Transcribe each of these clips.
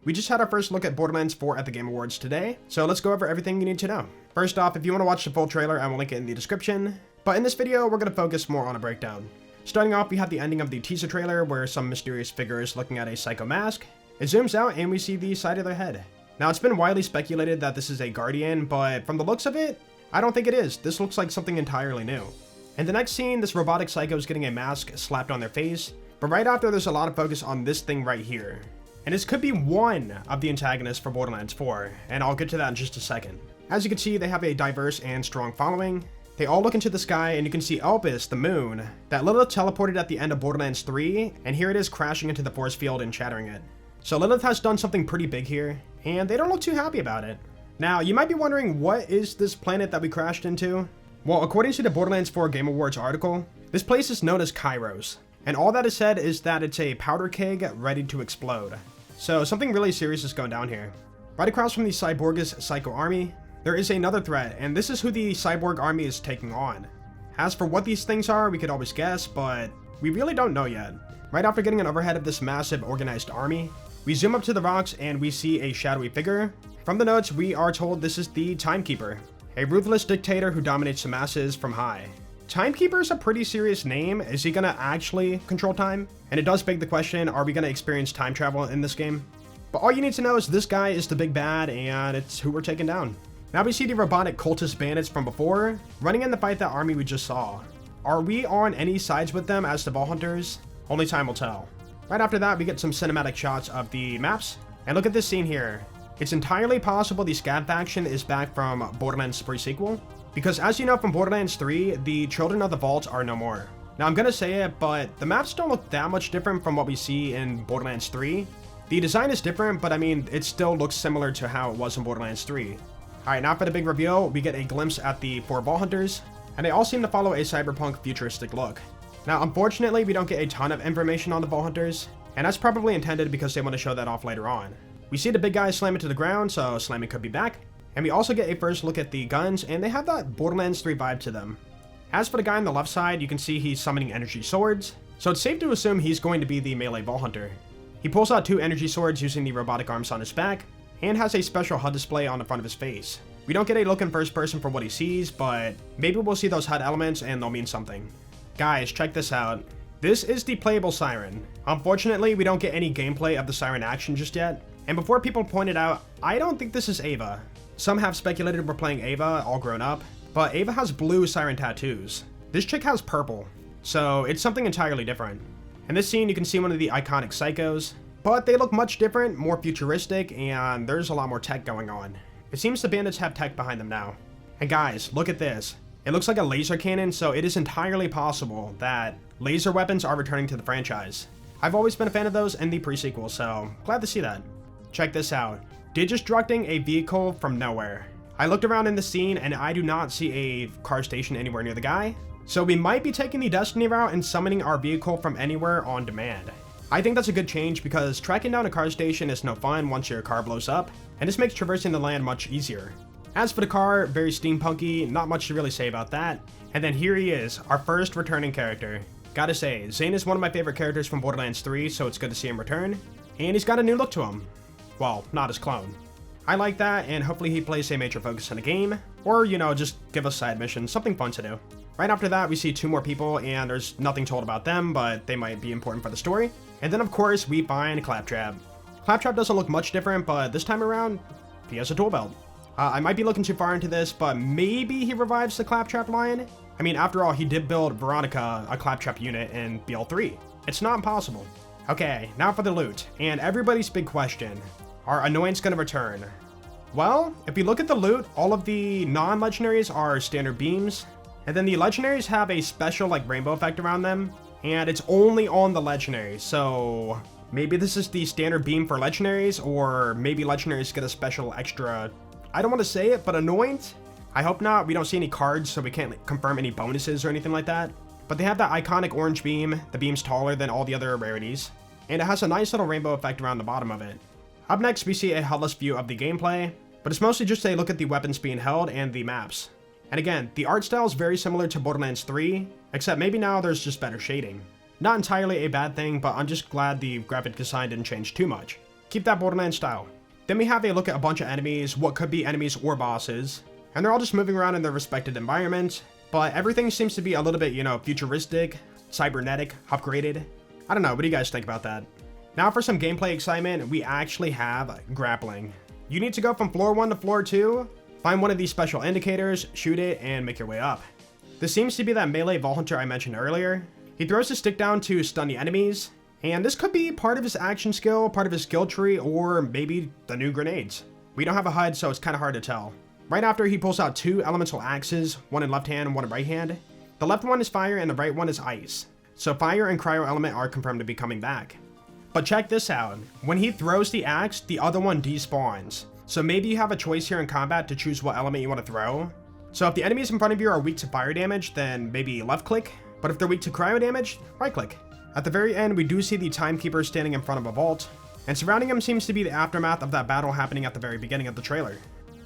We just had our first look at Borderlands 4 at the Game Awards today, so let's go over everything you need to know. First off, if you want to watch the full trailer, I will link it in the description, but in this video, we're going to focus more on a breakdown. Starting off, we have the ending of the teaser trailer where some mysterious figure is looking at a psycho mask. It zooms out and we see the side of their head. Now, it's been widely speculated that this is a Guardian, but from the looks of it, I don't think it is. This looks like something entirely new. In the next scene, this robotic psycho is getting a mask slapped on their face, but right after there's a lot of focus on this thing right here. And this could be one of the antagonists for Borderlands 4, and I'll get to that in just a second. As you can see, they have a diverse and strong following. They all look into the sky, and you can see Elpis, the moon, that Lilith teleported at the end of Borderlands 3, and here it is crashing into the force field and shattering it. So Lilith has done something pretty big here, and they don't look too happy about it. Now, you might be wondering, what is this planet that we crashed into? Well, according to the Borderlands 4 Game Awards article, this place is known as Kairos, and all that is said is that it's a powder keg ready to explode. So something really serious is going down here. Right across from the Cyborg's Psycho Army, there is another threat, and this is who the Cyborg Army is taking on. As for what these things are, we could always guess, but we really don't know yet. Right after getting an overhead of this massive organized army, we zoom up to the rocks and we see a shadowy figure. From the notes, we are told this is the Timekeeper, a ruthless dictator who dominates the masses from high. Timekeeper is a pretty serious name. Is he gonna actually control time? And it does beg the question, are we gonna experience time travel in this game? But all you need to know is this guy is the big bad, and it's who we're taking down. Now we see the robotic cultist bandits from before, running in to fight that army we just saw. Are we on any sides with them as the Vault Hunters? Only time will tell. Right after that, we get some cinematic shots of the maps, and look at this scene here. It's entirely possible the Scab faction is back from Borderlands pre-sequel, because as you know from Borderlands 3, the Children of the Vault are no more. Now I'm gonna say it, but the maps don't look that much different from what we see in Borderlands 3. The design is different, but I mean, it still looks similar to how it was in Borderlands 3. Alright, now for the big reveal, we get a glimpse at the 4 Vault Hunters, and they all seem to follow a cyberpunk futuristic look. Now unfortunately, we don't get a ton of information on the Vault Hunters, and that's probably intended because they want to show that off later on. We see the big guy slam it to the ground, so slamming could be back. And we also get a first look at the guns, and they have that Borderlands 3 vibe to them. As for the guy on the left side, you can see he's summoning energy swords, so it's safe to assume he's going to be the melee Vault Hunter. He pulls out 2 energy swords using the robotic arms on his back, and has a special HUD display on the front of his face. We don't get a look in first person for what he sees, but maybe we'll see those HUD elements and they'll mean something. Guys, check this out. This is the playable Siren. Unfortunately, we don't get any gameplay of the Siren action just yet, and before people point it out, I don't think this is Ava. Some have speculated we're playing Ava, all grown up, but Ava has blue Siren tattoos. This chick has purple, so it's something entirely different. In this scene, you can see one of the iconic psychos, but they look much different, more futuristic, and there's a lot more tech going on. It seems the bandits have tech behind them now. And guys, look at this. It looks like a laser cannon, so it is entirely possible that laser weapons are returning to the franchise. I've always been a fan of those in the pre-sequel, so glad to see that. Check this out. Digistructing a vehicle from nowhere. I looked around in the scene and I do not see a car station anywhere near the guy, so we might be taking the Destiny route and summoning our vehicle from anywhere on demand. I think that's a good change because tracking down a car station is no fun once your car blows up, and this makes traversing the land much easier. As for the car, very steampunky, not much to really say about that. And then here he is, our first returning character. Gotta say, Zane is one of my favorite characters from Borderlands 3, so it's good to see him return. And he's got a new look to him. Well, not his clone. I like that, and hopefully he plays a major focus in the game, or, you know, just give us side missions, something fun to do. Right after that, we see 2 more people, and there's nothing told about them, but they might be important for the story. And then, of course, we find Claptrap. Claptrap doesn't look much different, but this time around, he has a tool belt. I might be looking too far into this, but maybe he revives the Claptrap lion? I mean, after all, he did build Veronica, a Claptrap unit, in BL3. It's not impossible. Okay, now for the loot, and everybody's big question. Are Annoyance gonna return? Well, if we look at the loot, all of the non-legendaries are standard beams, and then the legendaries have a special like rainbow effect around them, and it's only on the legendaries, so maybe this is the standard beam for legendaries, or maybe legendaries get a special extra, I don't want to say it, but Annoyance? I hope not. We don't see any cards, so we can't confirm any bonuses or anything like that, but they have that iconic orange beam. The beam's taller than all the other rarities, and it has a nice little rainbow effect around the bottom of it. Up next, we see a HUD-less view of the gameplay, but it's mostly just a look at the weapons being held and the maps. And again, the art style is very similar to Borderlands 3, except maybe now there's just better shading. Not entirely a bad thing, but I'm just glad the graphic design didn't change too much. Keep that Borderlands style. Then we have a look at a bunch of enemies, what could be enemies or bosses, and they're all just moving around in their respective environments, but everything seems to be a little bit, futuristic, cybernetic, upgraded. I don't know, what do you guys think about that? Now for some gameplay excitement, we actually have grappling. You need to go from floor 1 to floor 2, find one of these special indicators, shoot it, and make your way up. This seems to be that melee Vault Hunter I mentioned earlier. He throws his stick down to stun the enemies, and this could be part of his action skill, part of his skill tree, or maybe the new grenades. We don't have a HUD, so it's kind of hard to tell. Right after, he pulls out 2 elemental axes, one in left hand and one in right hand. The left one is fire and the right one is ice. So fire and cryo element are confirmed to be coming back. But check this out. When he throws the axe, the other one despawns. So maybe you have a choice here in combat to choose what element you want to throw. So if the enemies in front of you are weak to fire damage, then maybe left click. But if they're weak to cryo damage, right click. At the very end, we do see the Timekeeper standing in front of a vault, and surrounding him seems to be the aftermath of that battle happening at the very beginning of the trailer.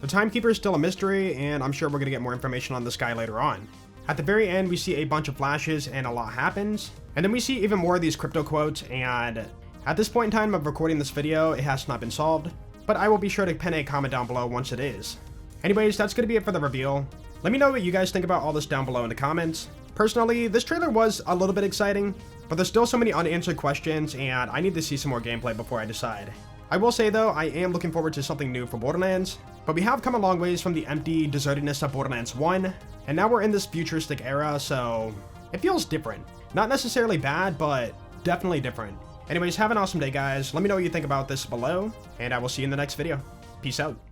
The Timekeeper is still a mystery, and I'm sure we're going to get more information on this guy later on. At the very end, we see a bunch of flashes and a lot happens, and then we see even more of these crypto quotes, and at this point in time of recording this video, it has not been solved, but I will be sure to pin a comment down below once it is. Anyways, that's going to be it for the reveal. Let me know what you guys think about all this down below in the comments. Personally, this trailer was a little bit exciting, but there's still so many unanswered questions, and I need to see some more gameplay before I decide. I will say though, I am looking forward to something new for Borderlands, but we have come a long ways from the empty desertedness of Borderlands 1, and now we're in this futuristic era, so it feels different. Not necessarily bad, but definitely different. Anyways, have an awesome day guys, let me know what you think about this below, and I will see you in the next video. Peace out.